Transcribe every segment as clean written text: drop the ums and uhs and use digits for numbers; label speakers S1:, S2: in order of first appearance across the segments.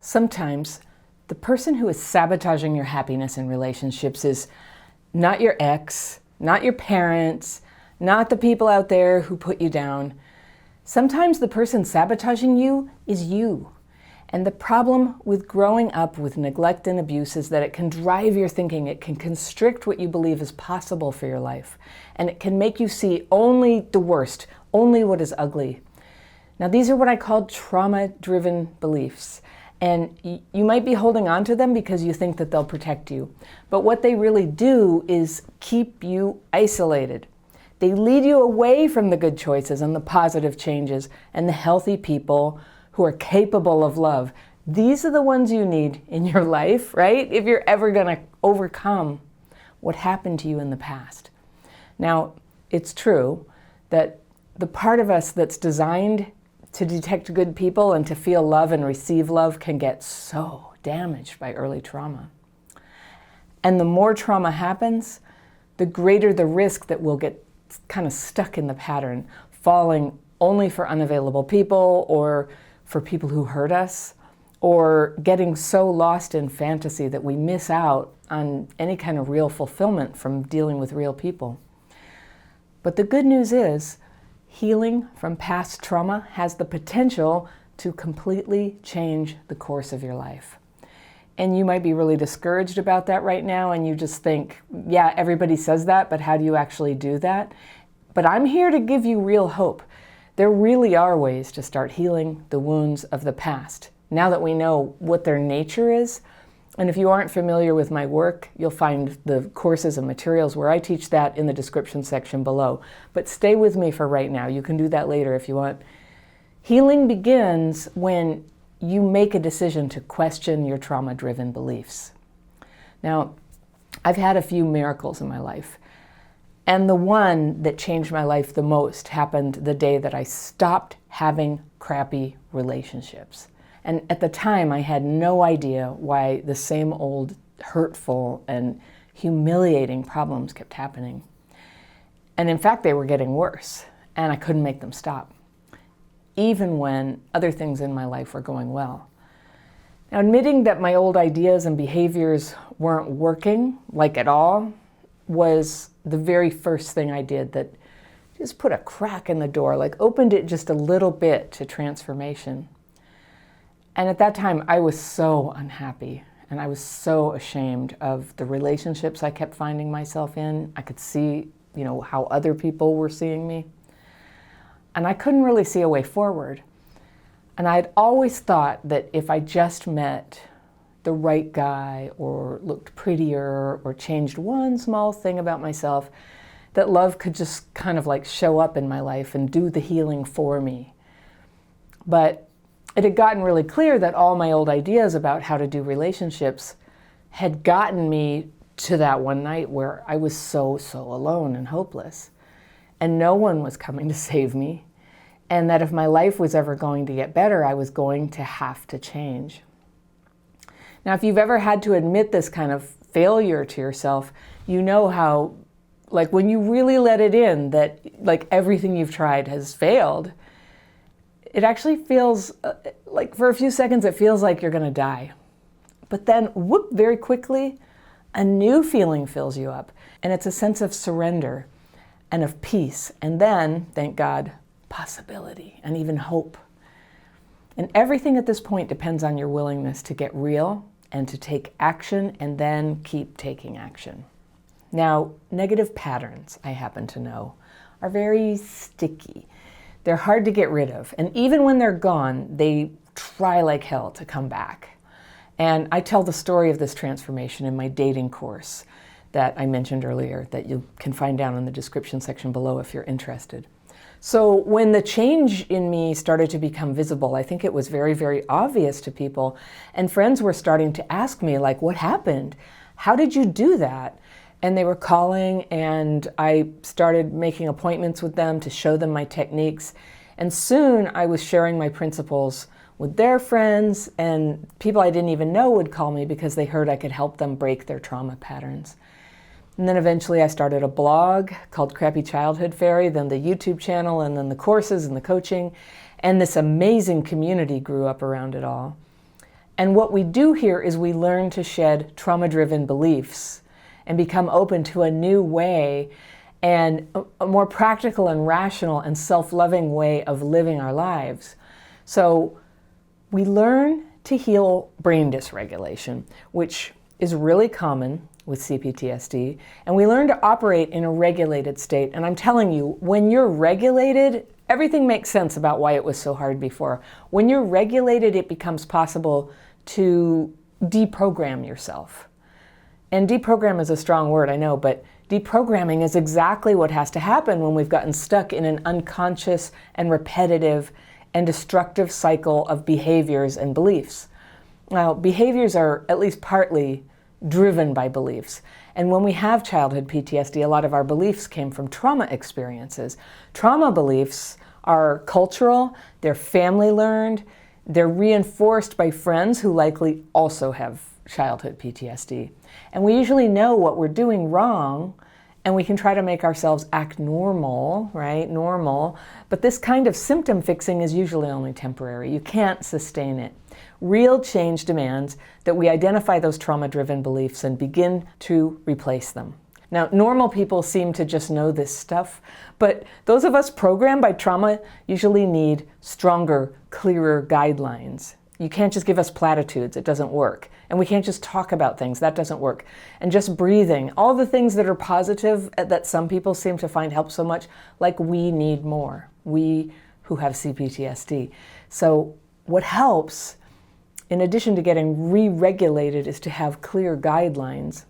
S1: Sometimes the person who is sabotaging your happiness in relationships is not your ex, not your parents, not the people out there who put you down. Sometimes the person sabotaging you is you. And the problem with growing up with neglect and abuse is that it can drive your thinking, it can constrict what you believe is possible for your life, and it can make you see only the worst, only what is ugly. Now, these are what I call trauma-driven beliefs. And you might be holding on to them because you think that they'll protect you. But what they really do is keep you isolated. They lead you away from the good choices and the positive changes and the healthy people who are capable of love. These are the ones you need in your life, right? If you're ever going to overcome what happened to you in the past. Now, it's true that the part of us that's designed to detect good people and to feel love and receive love can get so damaged by early trauma. And the more trauma happens, the greater the risk that we'll get kind of stuck in the pattern, falling only for unavailable people or for people who hurt us, or getting so lost in fantasy that we miss out on any kind of real fulfillment from dealing with real people. But the good news is, healing from past trauma has the potential to completely change the course of your life. And you might be really discouraged about that right now, and you just think, yeah, everybody says that, but how do you actually do that? But I'm here to give you real hope. There really are ways to start healing the wounds of the past, now that we know what their nature is. And if you aren't familiar with my work, you'll find the courses and materials where I teach that in the description section below. But stay with me for right now. You can do that later if you want. Healing begins when you make a decision to question your trauma-driven beliefs. Now, I've had a few miracles in my life. And the one that changed my life the most happened the day that I stopped having crappy relationships. And at the time, I had no idea why the same old hurtful and humiliating problems kept happening. And in fact, they were getting worse, and I couldn't make them stop, even when other things in my life were going well. Now, admitting that my old ideas and behaviors weren't working, like at all, was the very first thing I did that just put a crack in the door, like opened it just a little bit to transformation. And at that time, I was so unhappy, and I was so ashamed of the relationships I kept finding myself in. I could see, how other people were seeing me. And I couldn't really see a way forward. And I'd always thought that if I just met the right guy or looked prettier or changed one small thing about myself, that love could just kind of like show up in my life and do the healing for me. But it had gotten really clear that all my old ideas about how to do relationships had gotten me to that one night where I was so alone and hopeless. And no one was coming to save me. And that if my life was ever going to get better, I was going to have to change. Now, if you've ever had to admit this kind of failure to yourself, you know how, like when you really let it in that like everything you've tried has failed, it actually feels like for a few seconds, it feels like you're going to die. But then, whoop, very quickly, a new feeling fills you up. And it's a sense of surrender and of peace. And then, thank God, possibility and even hope. And everything at this point depends on your willingness to get real and to take action and then keep taking action. Now, negative patterns, I happen to know, are very sticky. They're hard to get rid of. And even when they're gone, they try like hell to come back. And I tell the story of this transformation in my dating course that I mentioned earlier that you can find down in the description section below if you're interested. So when the change in me started to become visible, I think it was very, very obvious to people. And friends were starting to ask me, like, what happened? How did you do that? And they were calling, and I started making appointments with them to show them my techniques. And soon I was sharing my principles with their friends, and people I didn't even know would call me because they heard I could help them break their trauma patterns. And then eventually I started a blog called Crappy Childhood Fairy, then the YouTube channel, and then the courses and the coaching. And this amazing community grew up around it all. And what we do here is we learn to shed trauma-driven beliefs and become open to a new way and a more practical and rational and self-loving way of living our lives. So we learn to heal brain dysregulation, which is really common with CPTSD, and we learn to operate in a regulated state. And I'm telling you, when you're regulated, everything makes sense about why it was so hard before. When you're regulated, it becomes possible to deprogram yourself. And deprogram is a strong word, I know, but deprogramming is exactly what has to happen when we've gotten stuck in an unconscious and repetitive and destructive cycle of behaviors and beliefs. Now, behaviors are at least partly driven by beliefs. And when we have childhood PTSD, a lot of our beliefs came from trauma experiences. Trauma beliefs are cultural, they're family learned, they're reinforced by friends who likely also have childhood PTSD. And we usually know what we're doing wrong, and we can try to make ourselves act normal, right? Normal. But this kind of symptom fixing is usually only temporary. You can't sustain it. Real change demands that we identify those trauma-driven beliefs and begin to replace them. Now, normal people seem to just know this stuff, but those of us programmed by trauma usually need stronger, clearer guidelines. You can't just give us platitudes, it doesn't work. And we can't just talk about things, that doesn't work. And just breathing, all the things that are positive that some people seem to find help so much, like we need more, we who have CPTSD. So what helps, in addition to getting re-regulated, is to have clear guidelines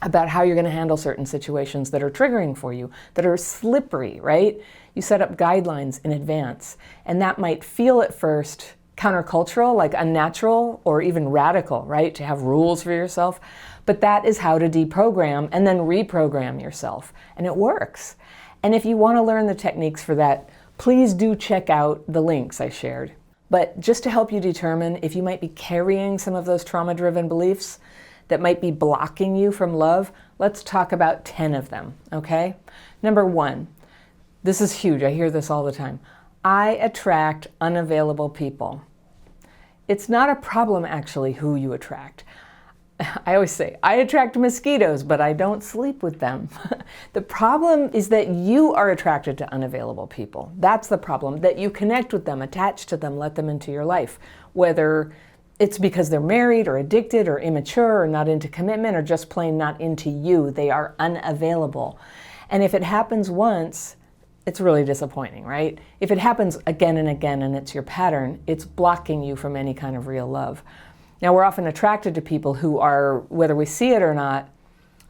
S1: about how you're going to handle certain situations that are triggering for you, that are slippery, right? You set up guidelines in advance, and that might feel at first countercultural, like unnatural or even radical, right? To have rules for yourself. But that is how to deprogram and then reprogram yourself. And it works. And if you want to learn the techniques for that, please do check out the links I shared. But just to help you determine if you might be carrying some of those trauma-driven beliefs that might be blocking you from love, let's talk about 10 of them, okay? Number 1, this is huge, I hear this all the time. I attract unavailable people. It's not a problem, actually, who you attract. I always say, I attract mosquitoes, but I don't sleep with them. The problem is that you are attracted to unavailable people. That's the problem, that you connect with them, attach to them, let them into your life. Whether it's because they're married or addicted or immature or not into commitment or just plain not into you, they are unavailable. And if it happens once, it's really disappointing, right? If it happens again and again and it's your pattern, it's blocking you from any kind of real love. Now, we're often attracted to people who are, whether we see it or not,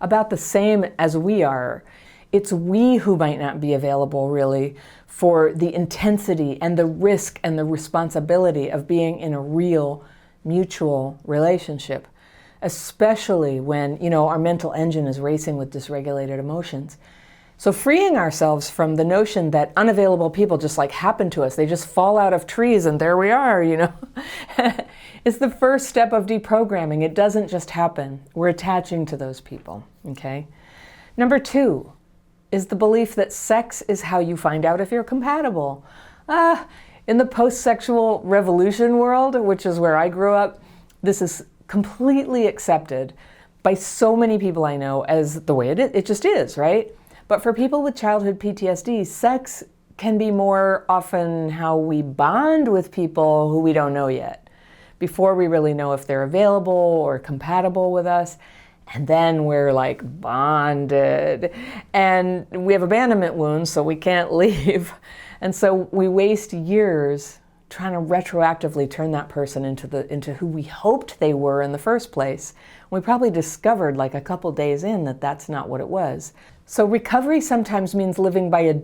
S1: about the same as we are. It's we who might not be available, really, for the intensity and the risk and the responsibility of being in a real mutual relationship, especially when, our mental engine is racing with dysregulated emotions. So freeing ourselves from the notion that unavailable people just happen to us, they just fall out of trees and there we are, is the first step of deprogramming. It doesn't just happen. We're attaching to those people, okay? Number 2 is the belief that sex is how you find out if you're compatible. In the post-sexual revolution world, which is where I grew up, this is completely accepted by so many people I know as the way it just is, right? But for people with childhood PTSD, sex can be more often how we bond with people who we don't know yet, before we really know if they're available or compatible with us. And then we're bonded. And we have abandonment wounds, so we can't leave. And so we waste years trying to retroactively turn that person into who we hoped they were in the first place. We probably discovered a couple days in that that's not what it was. So recovery sometimes means living by a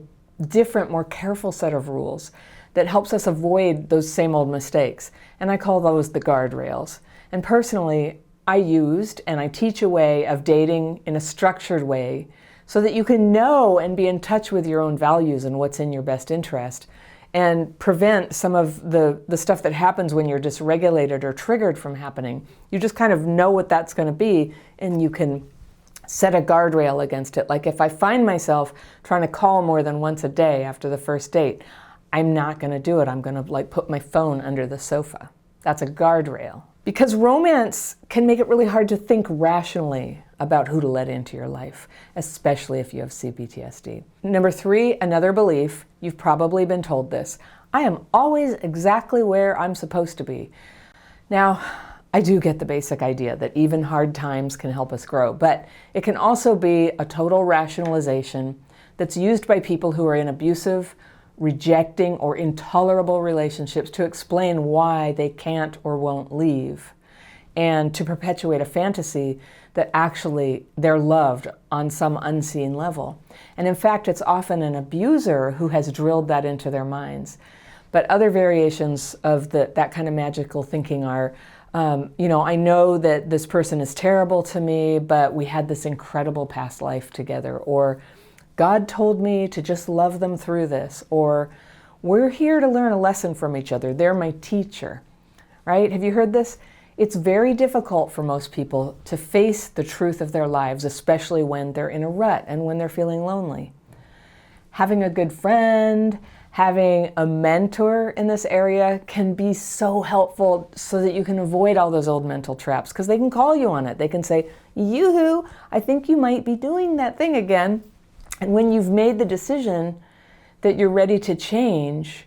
S1: different, more careful set of rules that helps us avoid those same old mistakes. And I call those the guardrails. And personally, I used and I teach a way of dating in a structured way so that you can know and be in touch with your own values and what's in your best interest, and prevent some of the stuff that happens when you're dysregulated or triggered from happening. You just kind of know what that's going to be, and you can set a guardrail against it. If I find myself trying to call more than once a day after the first date, I'm not going to do it. I'm going to put my phone under the sofa. That's a guardrail. Because romance can make it really hard to think rationally about who to let into your life, especially if you have CPTSD. Number 3, another belief, you've probably been told this: I am always exactly where I'm supposed to be. Now, I do get the basic idea that even hard times can help us grow, but it can also be a total rationalization that's used by people who are in abusive, rejecting, or intolerable relationships to explain why they can't or won't leave, and to perpetuate a fantasy that actually they're loved on some unseen level. And in fact, it's often an abuser who has drilled that into their minds. But other variations of that kind of magical thinking are, I know that this person is terrible to me, but we had this incredible past life together, or God told me to just love them through this, or we're here to learn a lesson from each other. They're my teacher, right? Have you heard this? It's very difficult for most people to face the truth of their lives, especially when they're in a rut and when they're feeling lonely. Having a good friend, having a mentor in this area can be so helpful so that you can avoid all those old mental traps, because they can call you on it. They can say, yoo-hoo, I think you might be doing that thing again. And when you've made the decision that you're ready to change,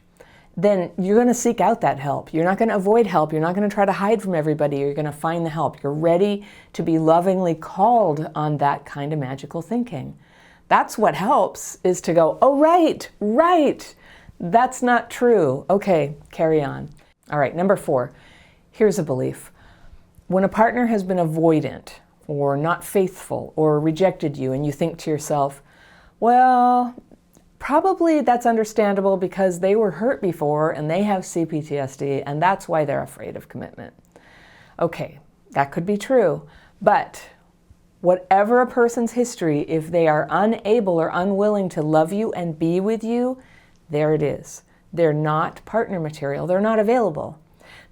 S1: then you're going to seek out that help. You're not going to avoid help. You're not going to try to hide from everybody. You're going to find the help. You're ready to be lovingly called on that kind of magical thinking. That's what helps, is to go, oh, right. That's not true. Okay, carry on. All right, number 4, here's a belief. When a partner has been avoidant or not faithful or rejected you, and you think to yourself, well, probably that's understandable because they were hurt before and they have CPTSD, and that's why they're afraid of commitment. Okay, that could be true, but whatever a person's history, if they are unable or unwilling to love you and be with you, there it is. They're not partner material. They're not available.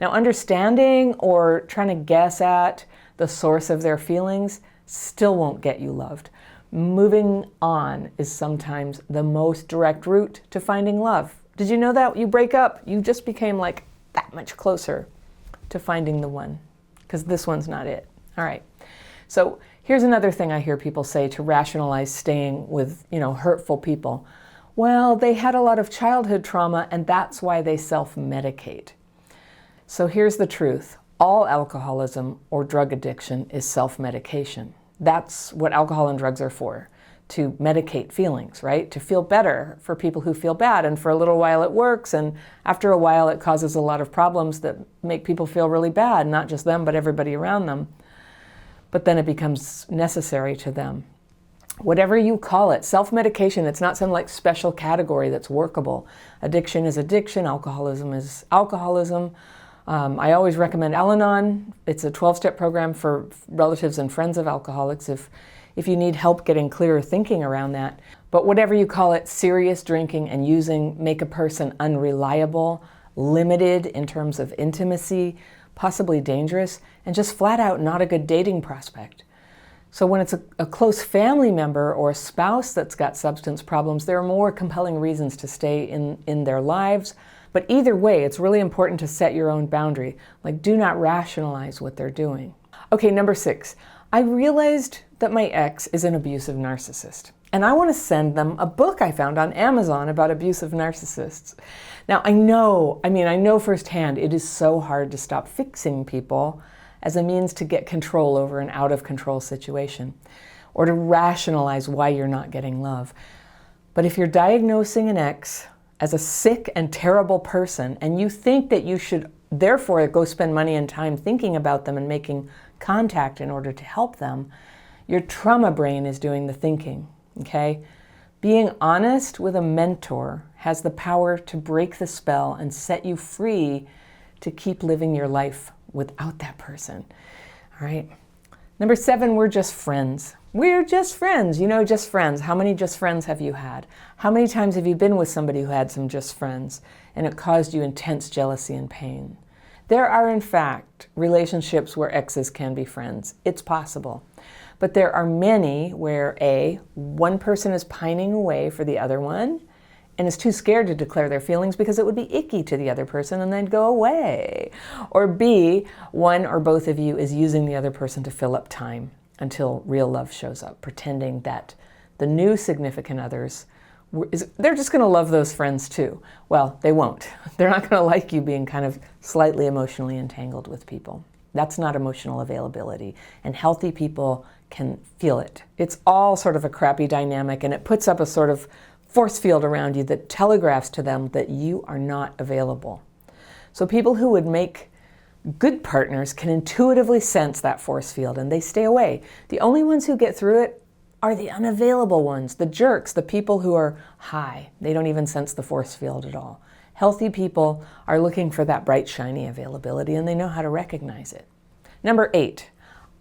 S1: Now, understanding or trying to guess at the source of their feelings still won't get you loved. Moving on is sometimes the most direct route to finding love. Did you know that? You break up, you just became like that much closer to finding the one, because this one's not it. All right. So here's another thing I hear people say to rationalize staying with, hurtful people. Well, they had a lot of childhood trauma and that's why they self-medicate. So here's the truth. All alcoholism or drug addiction is self-medication. That's what alcohol and drugs are for, to medicate feelings, right? To feel better for people who feel bad. And for a little while it works, and after a while it causes a lot of problems that make people feel really bad, not just them, but everybody around them. But then it becomes necessary to them. Whatever you call it, self-medication, it's not some like special category that's workable. Addiction is addiction, alcoholism is alcoholism. I always recommend Al-Anon. It's a 12-step program for relatives and friends of alcoholics if you need help getting clearer thinking around that. But whatever you call it, serious drinking and using make a person unreliable, limited in terms of intimacy, possibly dangerous, and just flat out not a good dating prospect. So when it's a close family member or a spouse that's got substance problems, there are more compelling reasons to stay in their lives. But either way, it's really important to set your own boundary. Like, do not rationalize what they're doing. Okay, number 6. I realized that my ex is an abusive narcissist. And I want to send them a book I found on Amazon about abusive narcissists. Now, I know firsthand it is so hard to stop fixing people as a means to get control over an out-of-control situation, or to rationalize why you're not getting love. But if you're diagnosing an ex as a sick and terrible person, and you think that you should therefore go spend money and time thinking about them and making contact in order to help them, your trauma brain is doing the thinking, okay? Being honest with a mentor has the power to break the spell and set you free to keep living your life without that person, all right? Number 7, we're just friends. We're just friends, just friends. How many just friends have you had? How many times have you been with somebody who had some just friends and it caused you intense jealousy and pain? There are, in fact, relationships where exes can be friends. It's possible. But there are many where one person is pining away for the other one, and is too scared to declare their feelings because it would be icky to the other person and they'd go away. Or B, one or both of you is using the other person to fill up time until real love shows up, pretending that the new significant others, they're just going to love those friends too. Well, they won't. They're not going to like you being kind of slightly emotionally entangled with people. That's not emotional availability. And healthy people can feel it. It's all sort of a crappy dynamic, and it puts up a sort of force field around you that telegraphs to them that you are not available. So people who would make good partners can intuitively sense that force field and they stay away. The only ones who get through it are the unavailable ones, the jerks, the people who are high. They don't even sense the force field at all. Healthy people are looking for that bright, shiny availability, and they know how to recognize it. Number 8,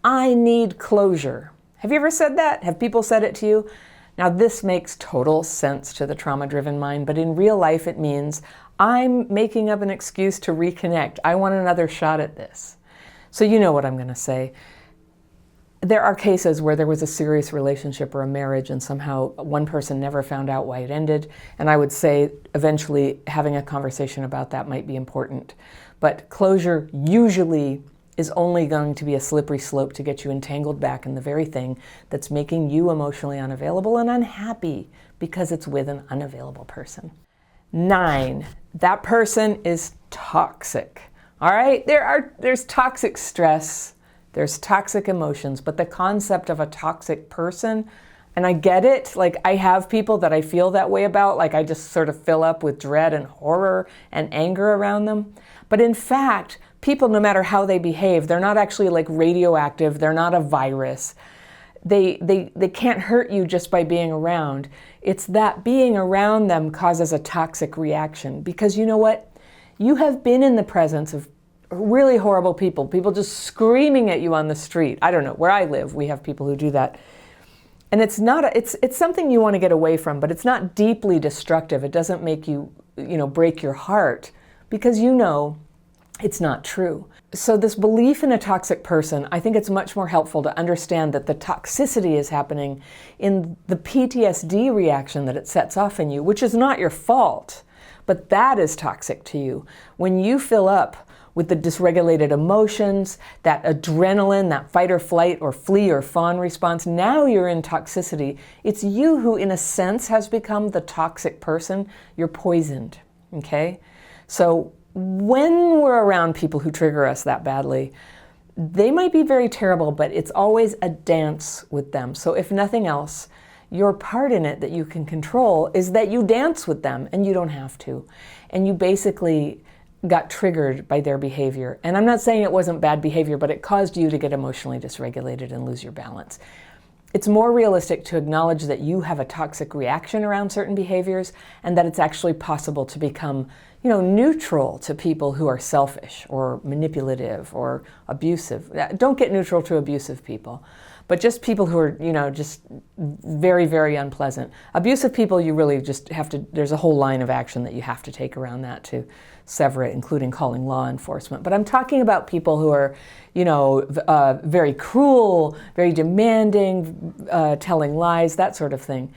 S1: I need closure. Have you ever said that? Have people said it to you? Now, this makes total sense to the trauma-driven mind, but in real life it means I'm making up an excuse to reconnect. I want another shot at this. So you know what I'm going to say. There are cases where there was a serious relationship or a marriage and somehow one person never found out why it ended. And I would say eventually having a conversation about that might be important. But closure usually is only going to be a slippery slope to get you entangled back in the very thing that's making you emotionally unavailable and unhappy because it's with an unavailable person. 9, that person is toxic. All right, there's toxic stress. There's toxic emotions, but the concept of a toxic person, and I get it, like I have people that I feel that way about, like I just sort of fill up with dread and horror and anger around them. But in fact, people, no matter how they behave, they're not actually like radioactive, they're not a virus. They can't hurt you just by being around. It's that being around them causes a toxic reaction because you know what? You have been in the presence of really horrible people just screaming at you on the street. I don't know, where I live, we have people who do that. And it's something you want to get away from, but it's not deeply destructive. It doesn't make you, break your heart because it's not true. So this belief in a toxic person, I think it's much more helpful to understand that the toxicity is happening in the PTSD reaction that it sets off in you, which is not your fault, but that is toxic to you. When you fill up with the dysregulated emotions, that adrenaline, that fight or flight or flee or fawn response, now you're in toxicity. It's you who, in a sense, has become the toxic person. You're poisoned, okay? So when we're around people who trigger us that badly, they might be very terrible, but it's always a dance with them. So if nothing else, your part in it that you can control is that you dance with them and you don't have to. And you basically got triggered by their behavior. And I'm not saying it wasn't bad behavior, but it caused you to get emotionally dysregulated and lose your balance. It's more realistic to acknowledge that you have a toxic reaction around certain behaviors and that it's actually possible to become, neutral to people who are selfish or manipulative or abusive. Don't get neutral to abusive people, but just people who are, just very, very unpleasant. Abusive people, you really just have to, there's a whole line of action that you have to take around that to sever it, including calling law enforcement. But I'm talking about people who are, very cruel, very demanding, telling lies, that sort of thing.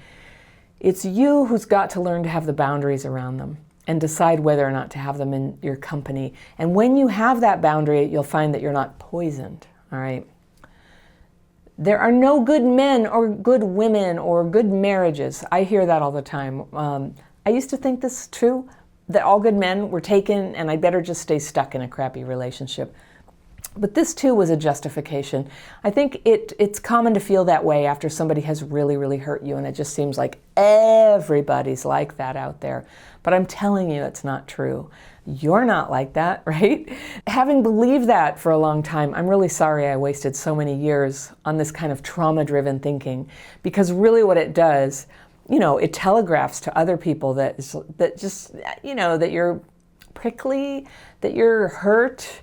S1: It's you who's got to learn to have the boundaries around them and decide whether or not to have them in your company. And when you have that boundary, you'll find that you're not poisoned, all right? There are no good men or good women or good marriages. I hear that all the time. I used to think this is true, that all good men were taken and I better just stay stuck in a crappy relationship. But this too was a justification. I think it's common to feel that way after somebody has really, really hurt you, and it just seems like everybody's like that out there. But I'm telling you, it's not true. You're not like that, right? Having believed that for a long time, I'm really sorry I wasted so many years on this kind of trauma-driven thinking, because really what it does, it telegraphs to other people that you're prickly, that you're hurt,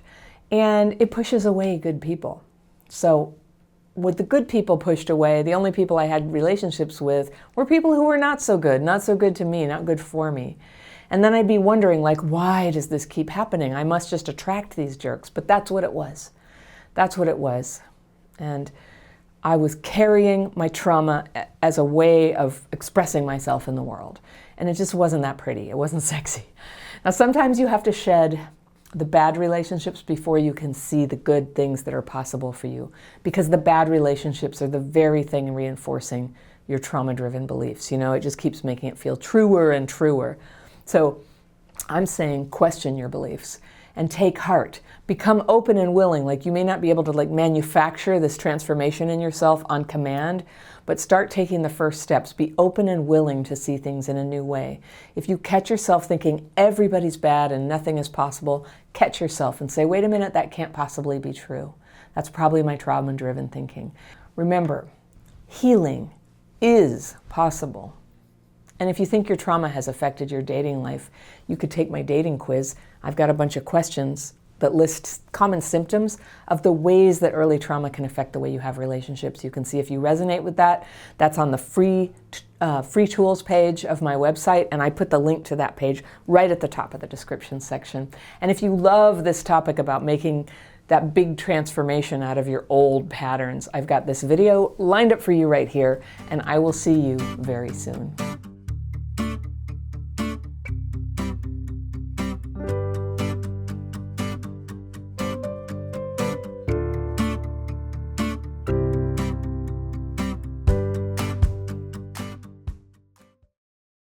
S1: and it pushes away good people. So with the good people pushed away, the only people I had relationships with were people who were not so good to me, not good for me. And then I'd be wondering, why does this keep happening? I must just attract these jerks. But that's what it was. That's what it was. And I was carrying my trauma as a way of expressing myself in the world. and it just wasn't that pretty. It wasn't sexy. Now, sometimes you have to shed the bad relationships before you can see the good things that are possible for you, because the bad relationships are the very thing reinforcing your trauma-driven beliefs. You know, it just keeps making it feel truer and truer. So I'm saying question your beliefs and take heart. Become open and willing. Like, you may not be able to manufacture this transformation in yourself on command, but start taking the first steps. Be open and willing to see things in a new way. If you catch yourself thinking everybody's bad and nothing is possible, catch yourself and say, wait a minute, that can't possibly be true. That's probably my trauma-driven thinking. Remember, healing is possible. And if you think your trauma has affected your dating life, you could take my dating quiz. I've got a bunch of questions that list common symptoms of the ways that early trauma can affect the way you have relationships. You can see if you resonate with that. That's on the free tools page of my website, and I put the link to that page right at the top of the description section. And if you love this topic about making that big transformation out of your old patterns, I've got this video lined up for you right here, and I will see you very soon.